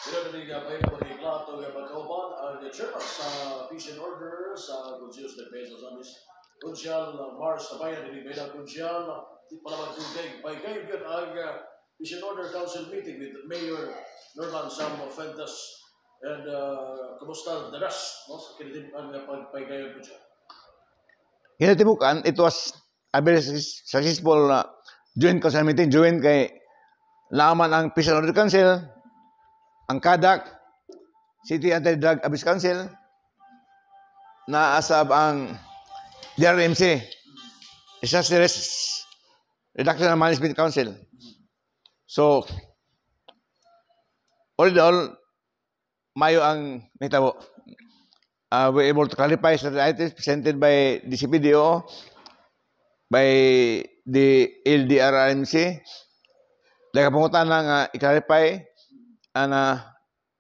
Pero nabigay na pag-iklato ng pagkauban ang chairman sa Peace and Order sa Consejos de Defensa sa Konsyal Mars na bayan, nabigay na Konsyal, di pa naman tubig. By kayo yun ang Peace and Order Council meeting with Mayor Norman Sam Fuentes. And kumusta the rest? No? Sa kinitim ang pagpagayon ko siya. Hinatibukan, it was a very successful joint council meeting. Joint kay laman ang Peace and Order Council, ang CADAC, City Anti-Drug Abuse Council, naasab ang DRMC, Disaster Reduction and Management Council. So, all in all, mayo ang nitabo. We're able to clarify certain items presented by the CPDO, by the LDRMC. Like pangutan nga i-clarify, and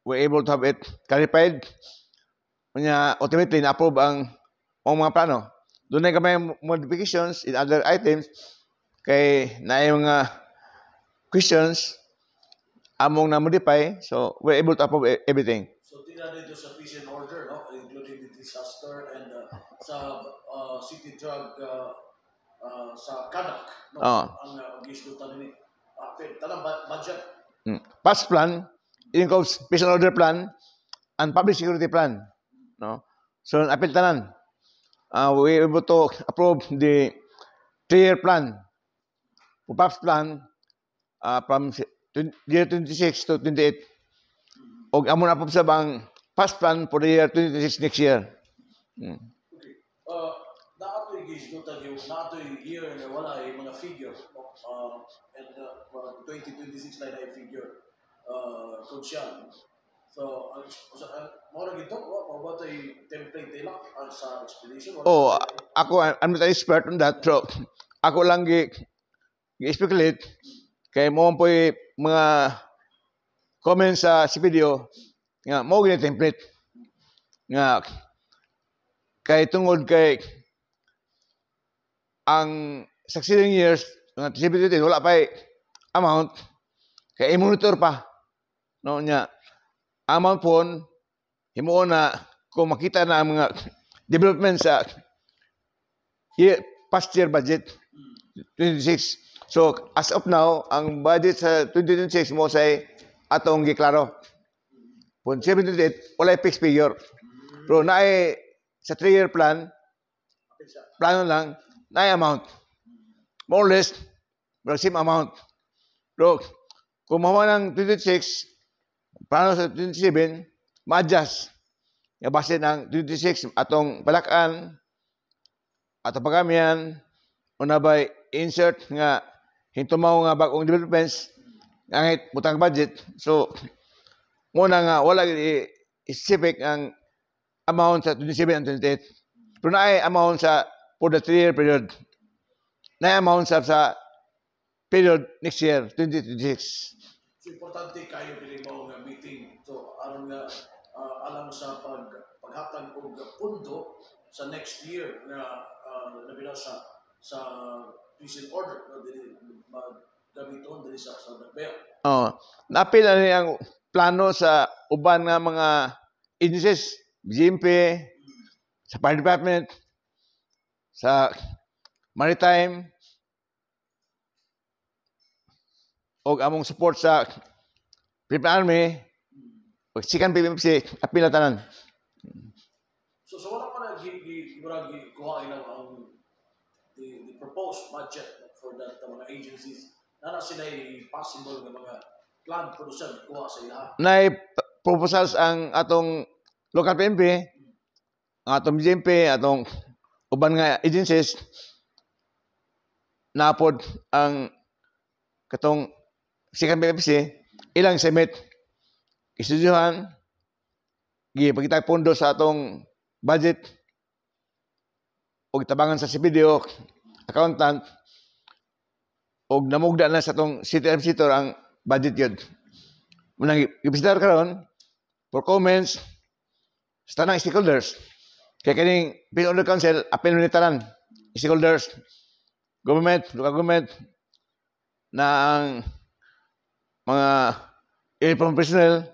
we're able to have it clarified. Kanya ultimately na-approve ang mga plano. Doon na kami modifications in other items kay na yung questions among na-modify. So, we're able to approve everything. So, tingnan dito sa Peace and Order, no? Including the disaster and sa city drug sa CADAC, no? Ang gisdutan nini. Tanang budget. Past plan, it includes Peace and Order plan and public security plan. No? So, apil tanan. We were able to approve the 3-year plan. PAPS plan from year 26 to 28. O amon approve sa bang past plan for the year 2026 next year. Okay. Naato'y gisdutan yung naato'y year na wala ay mga figure. And 2026 na yung figure. Konsyal. So, more gito, what ay template nila sa expedition? Oh, ako, I'm not an expert on that. So, ako lang gi-speculate kay mo po mga comments sa video nga mo gini template nga kay tungod kay ang succeeding years nga 2018 wala pa amount kay i-monitor pa no nya amount pon himuon na kung makita na ang mga development sa past year budget 26. So as of now ang budget sa 2026 mo say atong giklaro pon 78 wala fixed figure pero naay sa 3-year plan plano lang naay amount more or less same amount pero kung mahuwa ng 26 plano sa 27, ma-adjust. Nga base ng 26, atong palakaan, atong pagamian, unabay insert nga hintumaw nga bagong developments, ngangit butang budget. So, muna nga, wala specific ang amount sa 27 and 28. Pero na ay amount sa for the 3-year period. Na ay amount sa period next year, 2026. So, importante kayo din mo nga meeting. So, aron nga alam sa paghatag og pundo sa next year nga nabila sa Peace and Order na dili magamiton dili sa Nagbayaw. Napil na ang plano sa uban nga mga agencies, GMP, sa Fire Department, sa Maritime, o among support sa Philippine Army, o sikan PPMC, apil na tanan. So wala pa na kuha ang the proposed budget for that mga agencies na sila possible ng mga planned production kuha sa ilaha. Na proposals ang atong local PNP, ang atong GMP, atong uban nga agencies, napod ang katong sikan PFC, ilang semit istudyuhan, gipagitag pondo sa atong budget, o itabangan sa CPDO, accountant, o namugda na sa atong city administrator ang budget yun. Munang ipisdar karon for comments sa tanang stakeholders. Kaya kining Peace and Order Council, apel minitaran, stakeholders, government, local government, na ang mga uniform personnel,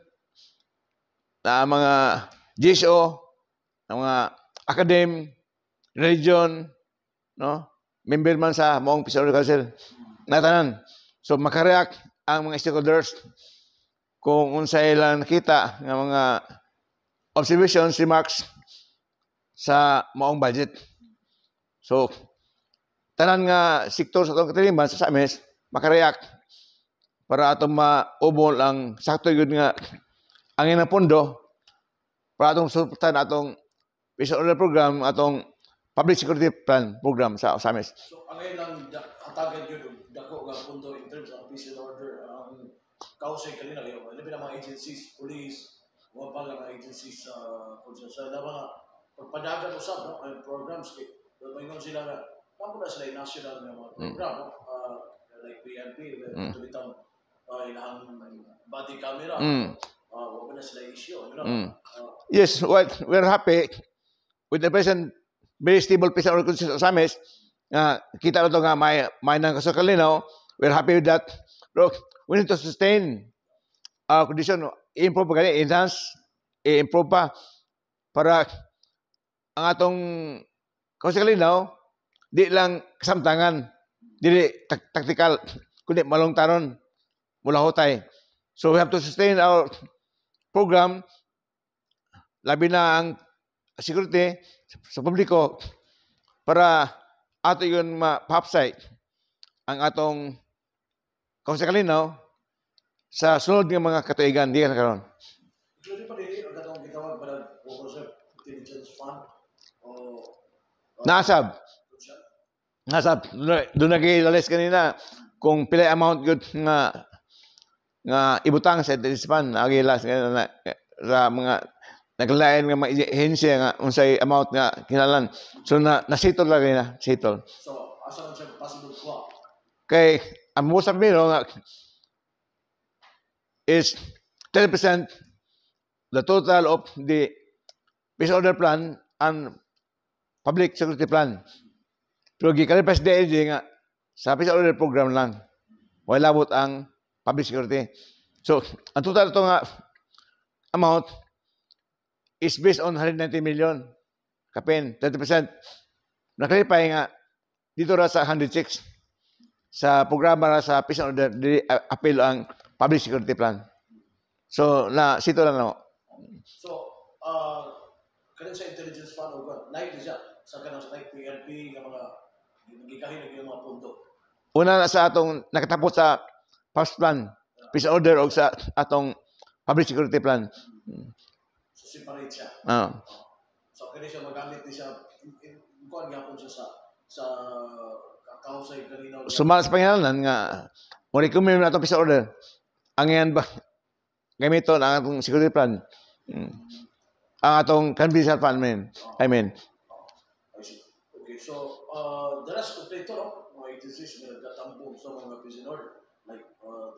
na mga GSO, ang mga academe, religion, no? Member man sa moong Peace Order Council, natanan. So makareact ang mga stakeholders kung unsay lang nakita nga mga observations, remarks sa moong budget. So tanan nga sektor sa atong katiliman sa SAMES makareact para atong maubol ang sakto yun nga ang inang pondo para atong suportahan atong Peace Order program, atong Public Security Plan program sa SAMES. So, ang ngayon lang hatagan yun, dako nga punto in terms of peace and order, ang kausay kanina kayo, labi ng mga agencies, police, mga pala mga agencies sa mga pagpadagan usap, no? Ang programs, mayroon sila na, tamo na sila yung national na mga program, no? Like PNP, ito bitang ilang body camera, wag na sila issue, you know? Yes, we're happy with the present very stable peace and order conditions sa SAMES. Kita na ito nga may nang kasakalinaw. We're happy with that. Look, we need to sustain our condition, improve pa ganyan, enhance, improve pa para ang atong kasakalinaw di lang kasamtangan, di tactical, kundi malungtaron, mula hotay. So we have to sustain our program, labi na ang security sa publiko para ato yun ma-popsite ang atong kasakalinaw sa sunod ng mga katuigan. Di ka na karoon. Including pa rin, ang katong gitawag pa ng intelligence fund o Nasab. Doon nag-ilalis kanina kung pila amount yun nga ibutang sa intelligence fund. Nag-ilalis kanina sa mga naglain nga mga ahensya nga unsay amount nga kinalan. So na-settle lang na, settle. So, asa lang siya possible swap? Kay ang most of nga is 10% the total of the peace order plan and public security plan. Pero gikalipes DLG nga sa peace order program lang. Wala labot ang public security. So, ang total ito nga amount is based on 190 million. Kapin, 30%. Nakalipay nga dito ra sa 106 sa programa ra sa peace and order appeal ang public security plan. So, sito lang ako. So, kanin sa intelligence fund o ba? Like siya sa kanang like PNP nga mga gikahin ng mga punto. Una na sa atong nakatapos sa first plan, peace and order o sa atong public security plan. So, separate siya. So, kaya siya magamit din siya, kuhan gapon siya sa kakausay kanina. Sumala sa panginalan nga, mo-recommend na itong peace order. Ang yan ba, gamiton ang atong security plan. Ang atong confidential fund, I mean. Okay, so, the rest kompleto, no? Mga agencies na nagtatambong sa mga peace and order. Like,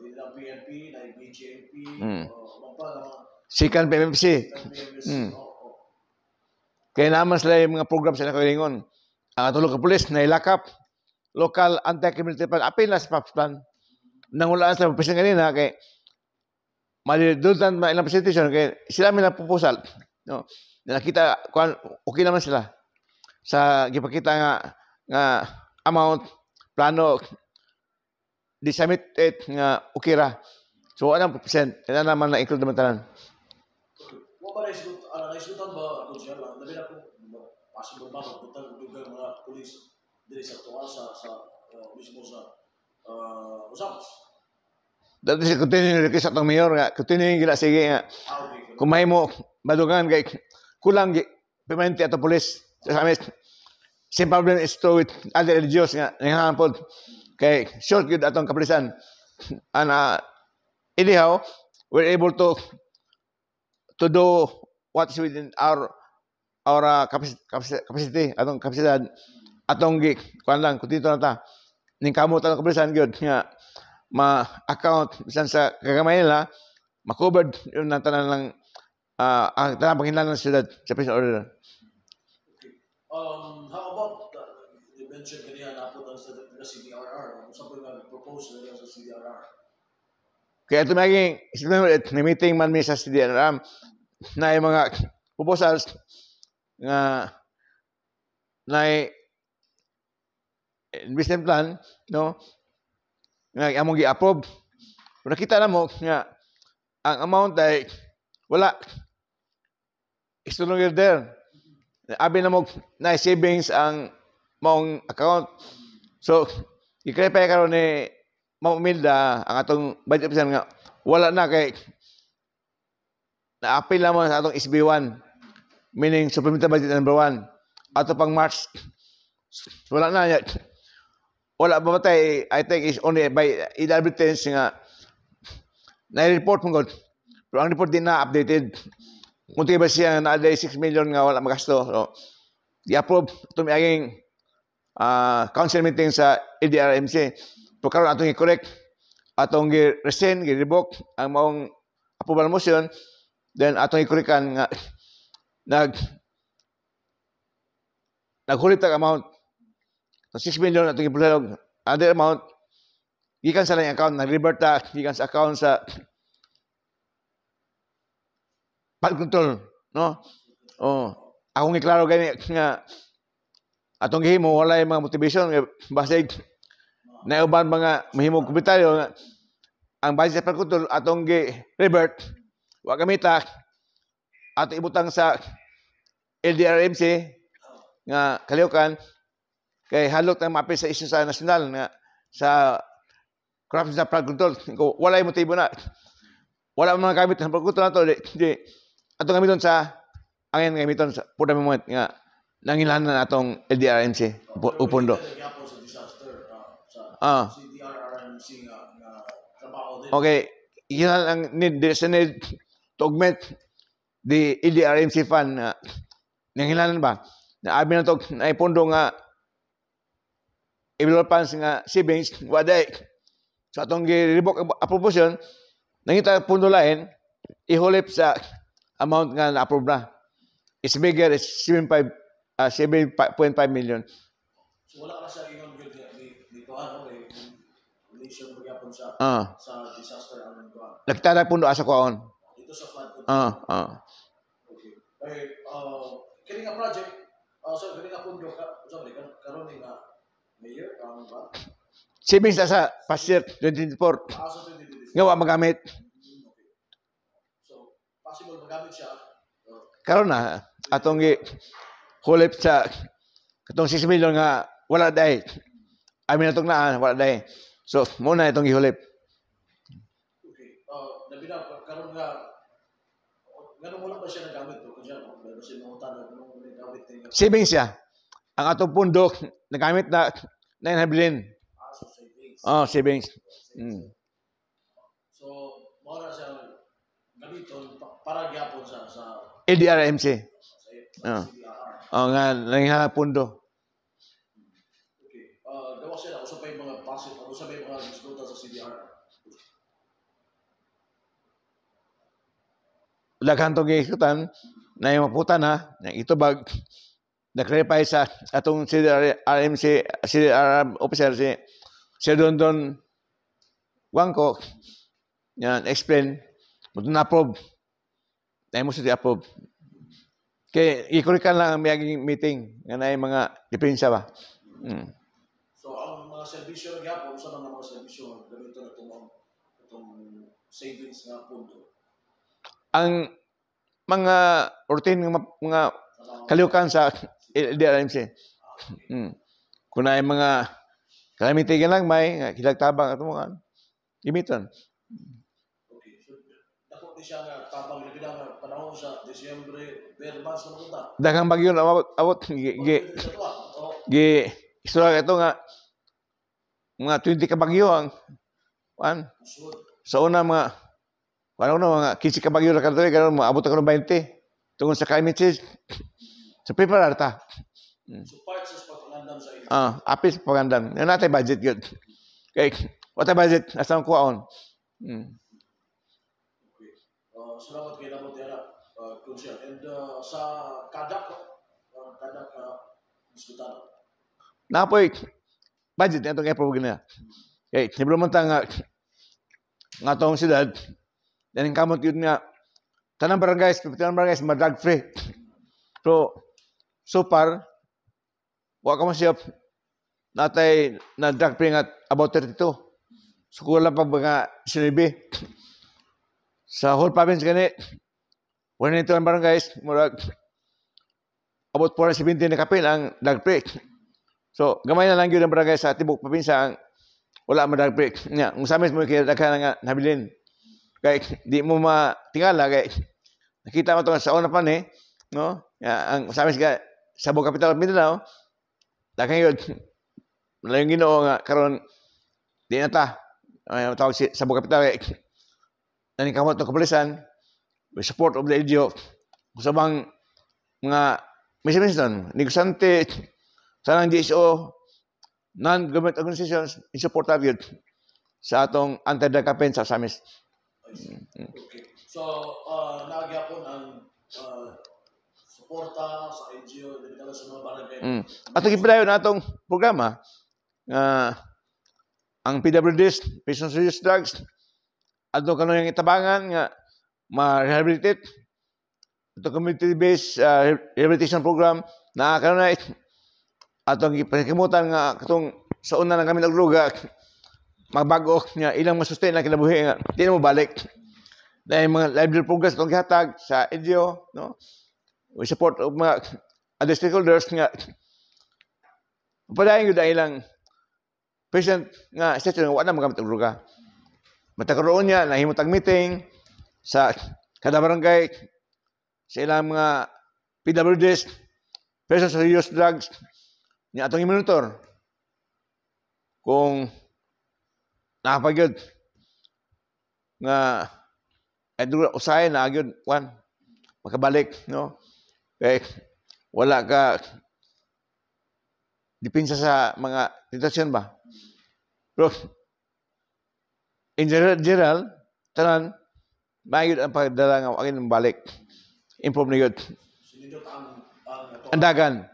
the PNP, like BJP, Sikan PMMC. Kaya naman sila yung mga program sila kagalingon. Ang atulog ka pulis na ilakap, local anti-criminality plan, apil na sa PAPS plan. Nangulaan sa president kanina, kay malidultan ilang presentation, kay sila may napupusal. No? Nakita, okay naman sila. Sa gipakita nga amount, plano, di submitted nga okay ra. So, anong percent? Kaya naman na-include naman tanan. What ba naisutan ba kung siya lang? Nabi na po, possible ba magputang ng mga polis dili sa tuwa sa mismo sa Usapas? Dati siya continuing request atong mayor nga, continuing gila sige nga. Kung may mo, madugangan kay kulang permanente atong polis. Sa amin, same problem is true with other religious nga, nangahan po. Kay short yun atong kapulisan. And anyhow, we're able to do what is within our capacity, atong kapasidad, atong kuan lang, kung dito na ta, ning kamot atong kapulisan gyud nga ma-account bisan sa kagamay nila, ma-covered yung tanan lang ang tanang panghinala ng siyudad sa peace order. How about you mentioned kanina na po sa CDRR? Saan po yung propose nila sa CDRR? Kaya ito may meeting man mi sa CDRR. na mga proposals nga na investment plan, no, nga among gi-approve. Kung nakita na mo nga ang amount ay wala, it's no longer there. Abi na mo na savings ang maong account. So, i-clarify karon ni Ma'am Imelda ang atong budget officer nga wala na kay na-appeal naman sa atong SB1, meaning supplemental budget number 1. Ato pang March, wala na yan. Wala ba matay, I think is only by inadvertence nga na-report mo god. Pero ang report din na updated. Kung ba siya na 6 million nga wala magasto. So, i-approve itong aging council meeting sa LDRMC. Pero karon atong i-correct, atong i-rescind, i-revoke ang maong approval motion, then atong i-correctan nga naghulit ang amount. So 6 million atong ipulog. Other amount, gikan sa lang account, nag-revert ta, gikan sa account sa flood control, no? Oh, akong iklaro gani nga atong gihimo walay mga motivation basig na uban mga mahimong komentaryo nga ang budget sa flood control atong gi-revert wa gamita ato ibutang sa LDRMC nga kalihukan kay halok na mapil sa issue sa nasyonal nga sa corruption sa flood control. Walay motibo na. Wala mga gamit sa flood control nato di atong gamiton sa angin gamiton sa puda moment nga nangilahan na atong LDRMC upondo. CDRRMC nga trabaho din. Okay, yan ang need to augment the LDRMC fund na nangilahan ba na abi na to na ipondo nga available funds nga savings waday so atong gi-revoke appropriation nangita pundo lain ihulip sa amount nga na-approve na. It's bigger, it's 7.5 million. So wala ka sa ingon dito ano kay relation magyapon sa disaster ano ko. Nakita na pundo asa kuon. Dito sa flood. Okay. Kay kini nga project so kini nga pundo sorry karon ni nga mayor ano ba? Savings na sa past year 2024. So 2024. Nga wa magamit. Possible magamit siya. Karon na atong hulip sa katong 6 million nga wala day. Amin atong naa wala day. So muna itong gihulip. Okay. Nabina karon nga ganun mo lang ba siya nagamit to kunya kasi mangutan ganun mo nagamit niya. Savings siya. Ang atong pundo nagamit na 900. So savings. Savings. So mo na siya gamiton para gyapon sa LDRMC. CDRR. Nga nangihala pundo. Okay. Gawa sila usa pa yung mga passive, usa pa yung mga disputa sa CDRR. Daghan tong giikutan na yung maputan ha, ito bag na-clarify sa atong CDRMC, CDRR officer si Dondon Wangko yan explain mo na-approve. Dahil mo siya approve. Kaya ikurikan lang ang mayaging meeting nga na mga diferensya ba. So ang mga serbisyo ng yapon, sa mga serbisyo ganito na itong savings na pundo. Ang mga routine mga kalihukan sa LDRMC. Kung na mga calamity lang may kilagtabang at mga gimiton. Siya nga tabang na pinang panahon sa Disyembre, very months na punta. Daghang bagyo na awot istorya ito nga mga 20 ka bagyo ang sa una mga mga 15 ka bagyo na kanto karon maabot ka ng 20 tungod sa climate change. So prepare ta. So parts sa pagandam sa inyo. Apis pagandam. Yan natin budget good. Okay, what a budget asam kuwaon. Salamat kay Nabot Yara, Kunsyan. And sa kadak diskutan. Napoy budget na itong i-approve na. Okay, nibro man nga tong siyudad, then kamot yun nga, tanang barangays ma-drug free. So far, wa ka man siya natay na drug free nga about 32. So kulang pa mga sinibi. Sa whole province gani, 192 ang barangays, murag about 470 na kapil ang drug free. So gamay na lang yun ang barangay sa tibok probinsya ang wala man drug free. Nga, kung sa amin mo kaya daghan nga nabilin. Kay di mo matingala kay nakita mo to sa una pa ni, no? Ang sa amin sa Cebu Capital of Mindanao, daghan yun. Yung Ginoo nga karon di na ta. Ay tawag si Cebu Capital kay nani kamot ng kapulisan with support of the LGU usabang mga mission negosante sanang DSO non-government organizations in support of yun sa atong anti-drug campaign sa Samis. Okay. So, nagyapon ang suporta sa NGO, dito sa mga barangay. Atong ipadayon na atong programa, ang PWDs, Patients Use Drugs, atong kanong yung itabangan nga ma-rehabilitate, atong community-based rehabilitation program na karon na atong ipanakimutan nga katong sa una na kami nagluga magbago niya ilang masustain na kinabuhi nga di na mo balik. Dahil mga library programs itong gihatag sa NGO, no? We support of mga other stakeholders nga padayon yun ilang patient nga station nga wala magamit og droga. Matakaroon niya nahimutang meeting sa kada barangay sa ilang mga PWDs, persons who use drugs, niya atong i-monitor kung nakapagyod nga usahay na agyod makabalik, no? Kaya wala ka dipinsa sa mga situasyon ba? Pero in general, tanan mayud ang pagdala nga agin balik. Improve na yun. Sinindot Ang dagan.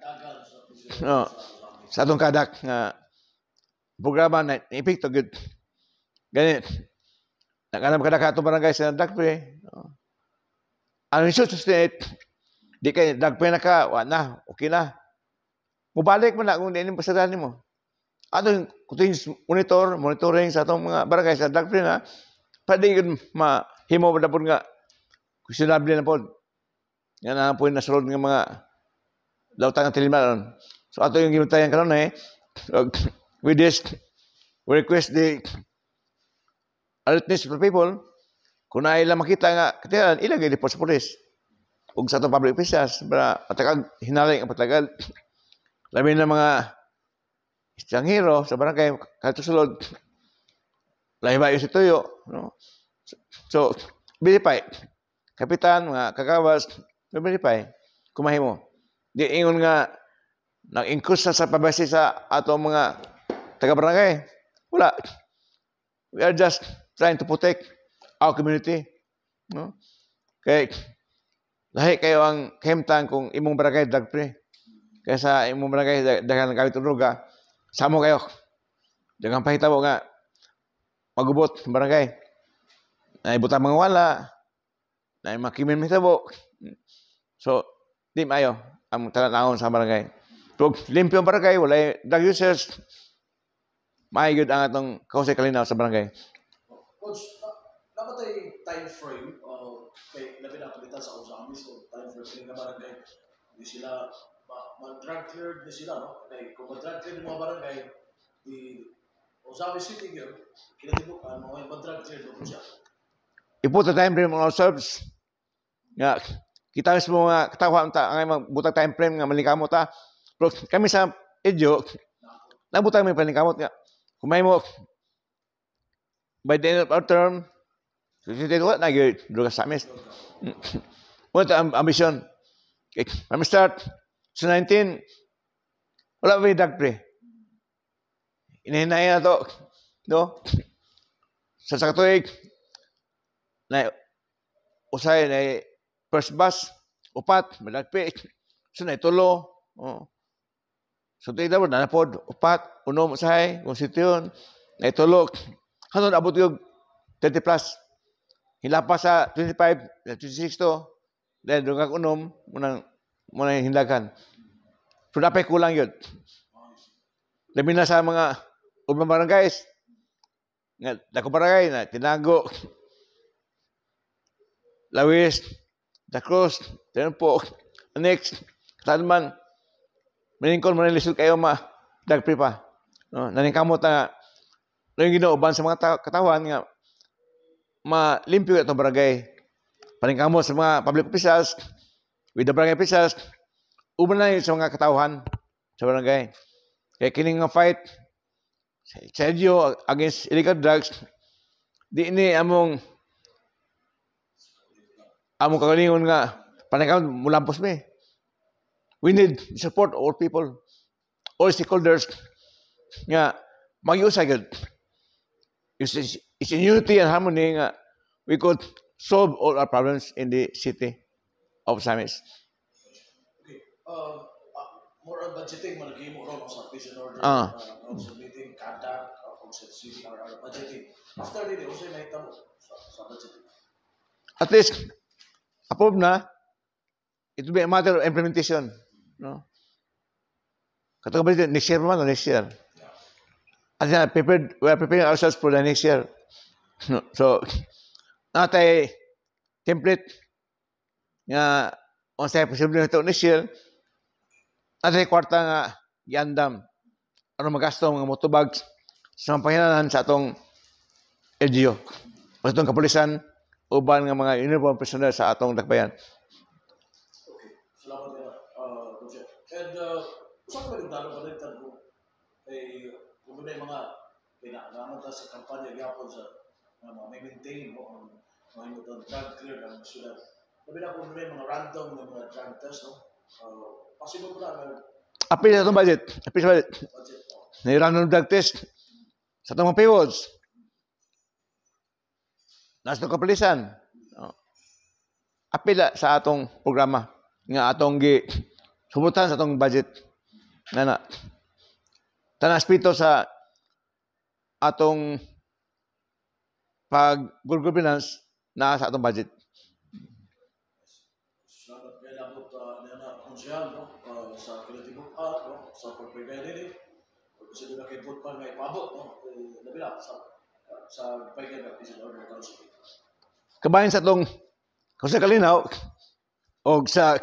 sa Sa atong kadak nga programa na epekto gyud. Ganit. Nakanam kada ka atong barangay sa drug free. Ang resource state di kay drug free na ka, wa na, okay na. Mubalik man na kung diin pasadahan nimo. Atong continuous monitoring sa atong mga barangay sa drug free na pwede gyud mahimo pa pud nga questionable na pod. Yan na po yung nasulod ng mga lautang at tiliman. So ato yung gimatayan karon with this, we request the alertness for people, kung na ilang makita nga katiran, ilagay report sa polis. Ug sa itong public officials, para patakag, hinalay ang patagal. Labi na mga estranghero sa barangay, kahit sulod, lahibayo si Tuyo. No? So, verify. Kapitan, mga kagawas, verify. Kumahi mo. Di ingon nga, nag-increase na sa pabasi sa atong mga taga-barangay. Wala. We are just trying to protect our community. No? Kaya, lahi kayo ang kahimtang kung imong barangay drug free. Kaya sa imong barangay daghang gamit og droga, samo kayo. Daghang pahitabo nga magubot sa barangay. Naibutang mga wala, na makimin mahitabo. So, di maayo ang talanahon sa barangay. Pag limpyo ang barangay, wala drug users, maayod ang atong kausay kalinaw sa barangay. Coach, dapat ay time frame kay labi na kapitan sa Osamis o time frame ng barangay. Hindi sila mag-drug cleared na sila, no? Kaya kung mag-drug cleared ng mga barangay, di Osamis City yun, kinatibukan, mga mag-drug cleared mo siya. I-put the time frame on ourselves. Nga, kita mismo nga katawa ang magbutang time frame nga malingkamot ta. Pero kami sa EDYO, nagbutang may palingkamot nga. Kumay mo, by the end of our term, na yun, droga sa amis. Ano ito ang ambisyon? Okay, kami start, sa 19, wala ba yung drug free? Inahinay na to. No? Sa sakatuig, na usay na first bus, upat, drug free. So na itulo. So ito daw, nanapod, upat, unom, usahay, kung sito yun, na itulo. Hanon abot yung 30 plus. hilapa sa 25, 26 to, dahil doon kang unom, muna hindagan. So, dapat kulang yun. Labi na sa mga ubang barangays, nga, dako barangay na, Tinago, Lawis, Da Cruz, Tenpo, Annex, Talman, maningkol, manilisod kayo dagpri pa. No? Naningkamot na yung ginauban sa mga katawan nga malimpyo itong barangay. Paningkamot sa mga public officials, with the barangay officials, uban na yun sa mga katauhan sa barangay. Kaya kining nga fight sa EDSA against illegal drugs, di ini among kagalingon nga paningkamot mulampos mi. We need support all people, all stakeholders nga mag-iusay gud. It's in unity and harmony nga we could solve all our problems in the city of Samis. Okay. More on budgeting, malagay mo ron sa peace and order, sa meeting, conduct, kung sa CDRR, budgeting. After din, kung sa'yo nakita mo sa budgeting. At least, approve na, it will be a matter of implementation. No? Katulad ba next year naman, next year. At we are preparing ourselves for the next year. No? So, natay template nga on sa posible nito next year, natay kwarta nga giandam ano magasto mga motobags sa panginanan sa atong LGU. O sa atong kapulisan, uban nga mga uniform personnel sa atong dakbayan. Okay. Salamat nila, Coach. And usap ko rin dalo pa rin tanong kung may mga pinagaman sa kampanya yapon sa may maintain mo ang mga drug clear ng syudad. Sabi na kung may mga random na mga drug test, no? Possible ba na Apil sa itong budget. Apil sa budget. budget? Na random drug test sa itong mga paywalls. Nasa itong kapulisan. Apil sa atong programa. Nga atong subutan sa atong budget. Tanang aspito sa atong pag-good governance na sa atong budget. Salamat kaya labot na konsyal, no? Sa kinatibok no? Sa pagpagaya nini. Kasi doon na kayo pa nga ipabot, no? Nabila sa pagpagaya ng Peace and Order Council. Kabayan sa itong Jose Calinaw o sa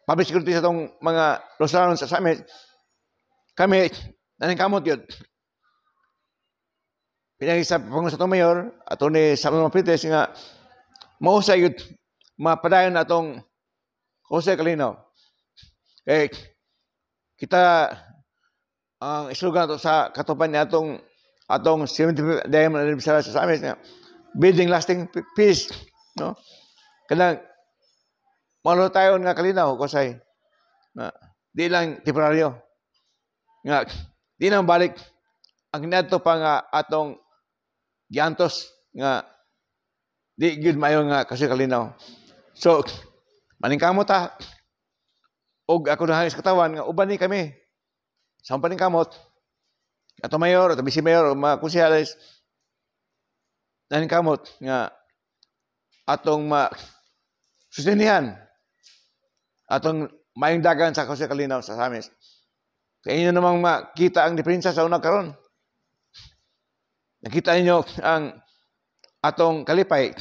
public security sa itong mga Rosaranon sa Summit, kami naningkamot yun. Pinagi sa Pangulo sa itong mayor, ato ni Samuel Maprites nga mahusay yun, mapadayon na itong Jose Calinaw. Kaya kita ang slogan ito sa katupan niya atong 75th Diamond Anniversary sa Summit nga building lasting peace. No? Kanang malo tayo nga kalinaw, Kusay. Di lang temporaryo. Nga, di nang balik ang nato pa nga atong giantos nga di gyud maayo nga kasi kalinaw. So, maningkamot ta og ako na sa katawan nga uban ni kami. Sa paningkamot ato mayor, ato vice mayor, mga konsyales naningkamot nga atong susinihan atong maayong dagan sa Jose Calinaw sa Samis. Kaya inyo namang makita ang diferensya sa unang karon. Nakita niyo ang atong kalipay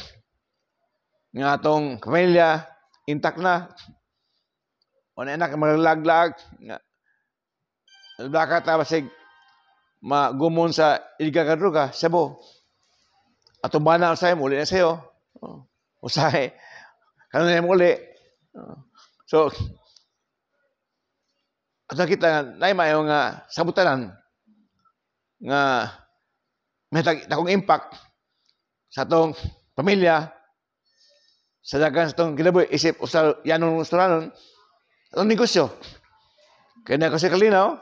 nga atong pamilya intact na. O na anak maglaglag nga baka ta basig magumon sa illegal nga droga, sabo. Atong bana usay mo uli na sayo. Usay kanon na mo uli. So ato kita nga nay maayo nga sabutanan nga may takong impact sa atong pamilya sa dagan sa atong kinabuhi isip usa yanong restauranton atong negosyo. Kaya na kasi kalinaw,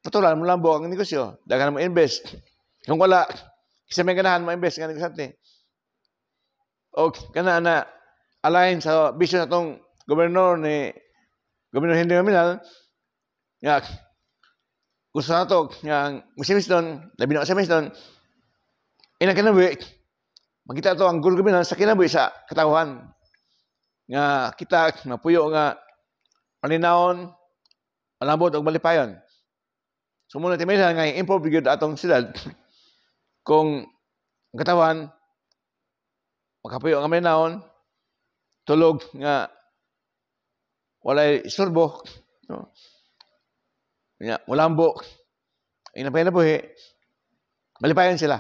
patulan mo lambo ang negosyo. Dagan mo invest. Kung wala, isa may ganahan mo invest nga negosyante. O kana na align sa vision atong gobernador Henry Nominal nga gusto na ito nga musimis doon, labi na musimis doon, inang kinabuhi, makita to ang gobyerno sa kinabuhi sa katawhan nga kita mapuyo nga palinawon, malambot og malipayon. So muna timilan nga improve gyud atong siyudad kung ang katawhan makapuyo nga malinawon, tulog nga walay istorbo, no? Nya mulambo inapay na buhi, malipayon sila.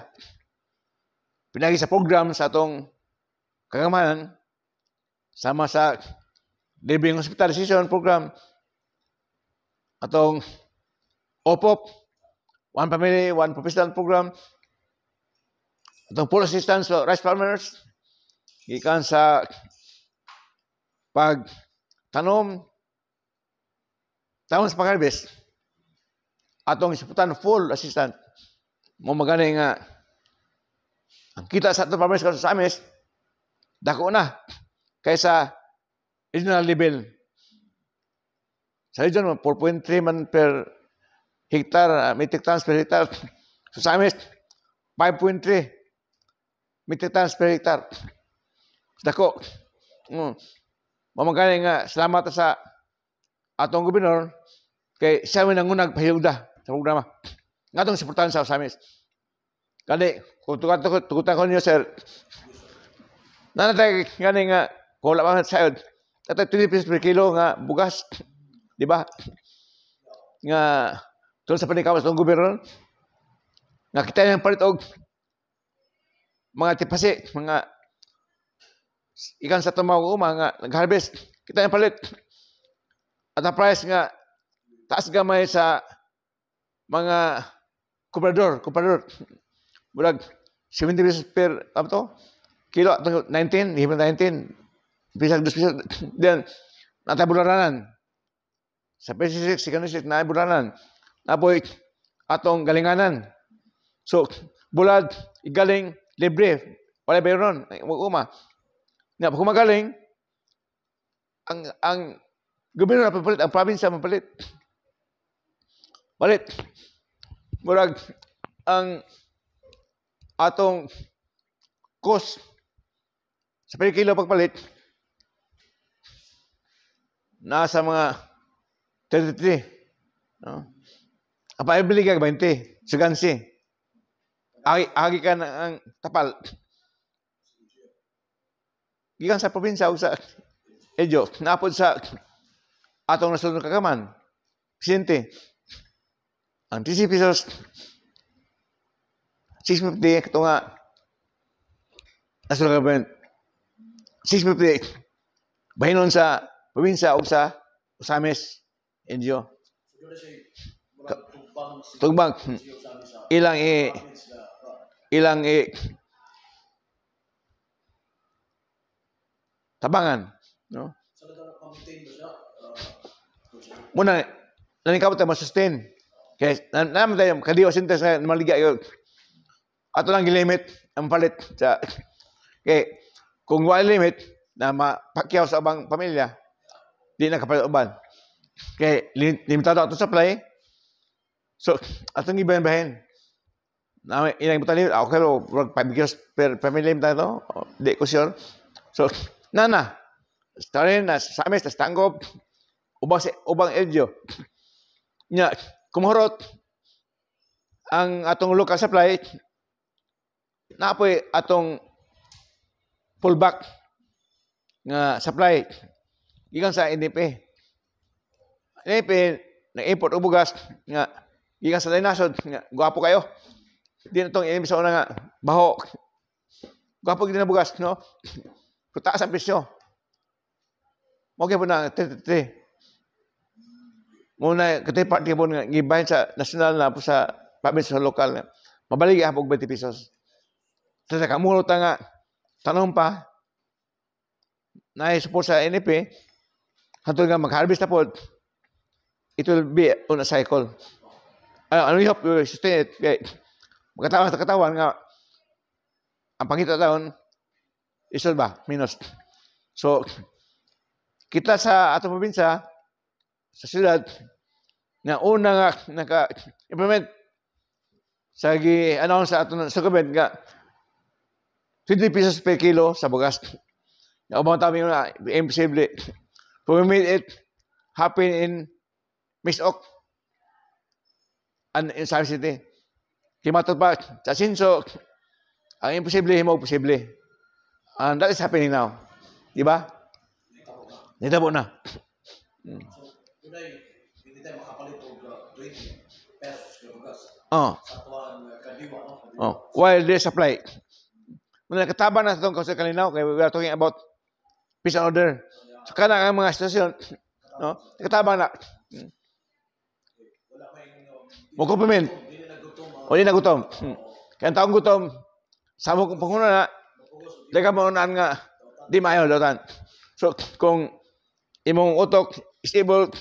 Pinagi sa program sa atong kagamanan, sama sa Living Hospitalization Program, atong OPOP, One Family, One Professional Program, atong full assistance sa rice farmers, gikan sa pagtanom, taon sa pag-harvest, atong isiputan full assistance. Mo magani nga ang kita sa atong farmers sa amis dako na kaysa regional level. Sa region 4.3 man per hektar, metric tons per hektar. So sa amis 5.3 metric tons per hektar. Dako. Mamagani nga salamat sa atong gobernador kay siya man nangunag pahilugda sa programa. Ngatong suportahan sa amis. Kani kung tugutan ko niyo sir. Nanatay gani nga kung wala man sayod. Tatay 20 pesos per kilo nga bugas. Di ba? Nga tungkol sa panikawas ng gobyerno. Nga kita yung palit og mga tipasi, mga ikan sa tumaw nga nag-harvest. Kita yung palit. At ang price nga taas gamay sa mga comprador. Bulag 70 pesos per kilo, 19, 19, bisag 2 pesos. Then, natabularanan. Sa PCC, sikanisik, naibularan. Napoy, atong galinganan. So, bulad, igaling, libre. Wala bayron, mag-uma. Nga, kung magaling, ang gobyerno na papalit, ang probinsya mapalit. Palit. Bulag, ang atong cost sa per kilo pagpalit nasa mga 33. No? Apa bili ka 20 sa gansi. Agi ka ang tapal. Gikan sa probinsya o sa Edyo, napod sa atong nasunod kagaman. Presidente. Ang 30 pesos 650 ito nga national government 650 bahinon sa probinsya o sa Usamis Edyo. Tugbang ilang tabangan, no? Muna nanikabot tayo ma-sustain. Kaya naman tayo kadiwa sinta sa maligya yun. Ato lang gilimit ang palit sa kay kung wala limit na mapakyaw sa abang pamilya, di na kapalit uban. Kay limitado ato supply. So atong gibahin-bahin. Na ilang butali ako pero 5 kilos per family limitado, di ko sure. So nana starin na sa amis tas tanggop ubang Edyo. Nya kumurot ang atong local supply naapoy atong pullback nga supply gikan sa NDP. NDP na-import og bugas nga gikan sa nasod nga gwapo kayo. Di na tong inimisa una nga baho. Gwapo gid na bugas, no? Taas ang presyo. Okay po na 33. Muna katay party po nga gibahin sa national na po sa province sa lokal nga. Mabalik hapog 20 pesos. Sa kamulot nga tanong pa na support sa NFP hantod nga mag-harvest na po it will be on a cycle. Ano yung hope you sustain it? Magkatawan sa katawan nga ang pangita taon isol ba? Minus. So, kita sa atong probinsya, sa siyudad, nga una nga naka-implement sa gi-announce sa atong sa government nga 20 pesos per kilo sa bugas. Naubang tabi na, imposible. We made it happen in Misok and in San City. Kimatot pa sa Sinso, ang imposible, mo posible. And that is happening now. Di ba? Nitabo na. So, hindi tayo makapalit og 20 pesos kay bugas. Oh. Sa tuwang kadiwa, no? Oh. While there's supply. Muna kataba na itong kasi kalinaw, kaya we are talking about peace and order. So, kana ang mga stasyon, no? Katabang na. Wala may Mo compliment. hindi na gutom. O di na gutom. Kaya ang taong gutom, samo kong pangunan na, daga mo unaan nga, di maayo lautan. So, kung imong utok, stable,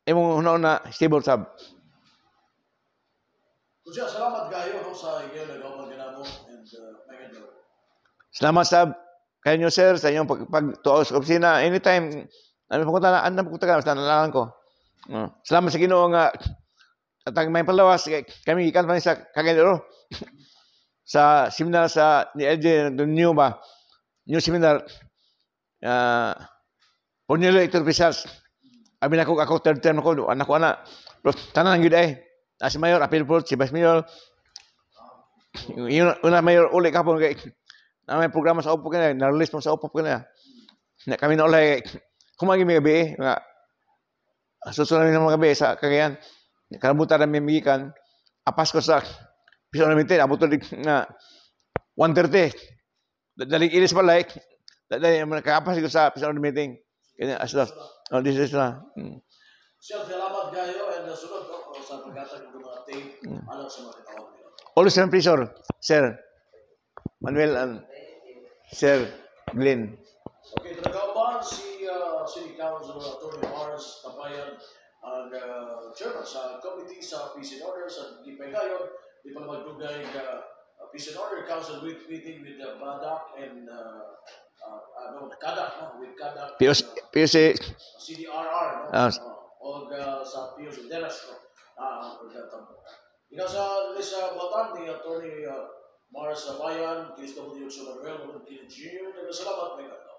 imong unaon na, stable sab. Kuya, salamat kayo no, sa inyo nagawa ginamo and may ganda. Salamat sab kayo nyo, sir, sa inyong pagtuos sa opisina. Anytime, ano pumunta na, ano pumunta ka, basta nalaman ko. Salamat sa Ginoo nga, at ang may palawas, kami ikan pa sa Cagayan sa seminar sa ni LJ, new seminar, Cornelio Hector Pisas. Amin ako third term ako, anak ko ana. Pero tanan ang yun ay, si Mayor, appeal po, si Vice Mayor, yung una Mayor, uli ka po, na may programa sa UPO ka na, na-release mo sa UPO ka na. Kami na ulay, kumagi may gabi, nga, susunod ng mga gabi sa Cagayan. Kalabutan na may magikan, apas ko sa piso na mintin, abot na 1:30. Daling ilis pa like, nakaapas ko sa piso na meeting. Kanya, aslas. Oh, this is na. Sir, salamat kayo and sunod no, sa pagkatag ng mga tape, alam sa mga katawag nila. Always in prison, Sir Manuel and Sir Glenn. Okay, nagkauban si City Council Attorney Mars Tapayan ang chairman sa committee sa Peace and Order sa Gipayayon. Di pa magdugay Peace and Order Council meeting with the BADAC and CADAC, no? With CADAC, POC, CDRR, no? O sa POC, Deras, no? Ikaw sa lisa buwatan ni Attorney Mars Tapayan, Cristo Manuel, Jr. Salamat, Mega.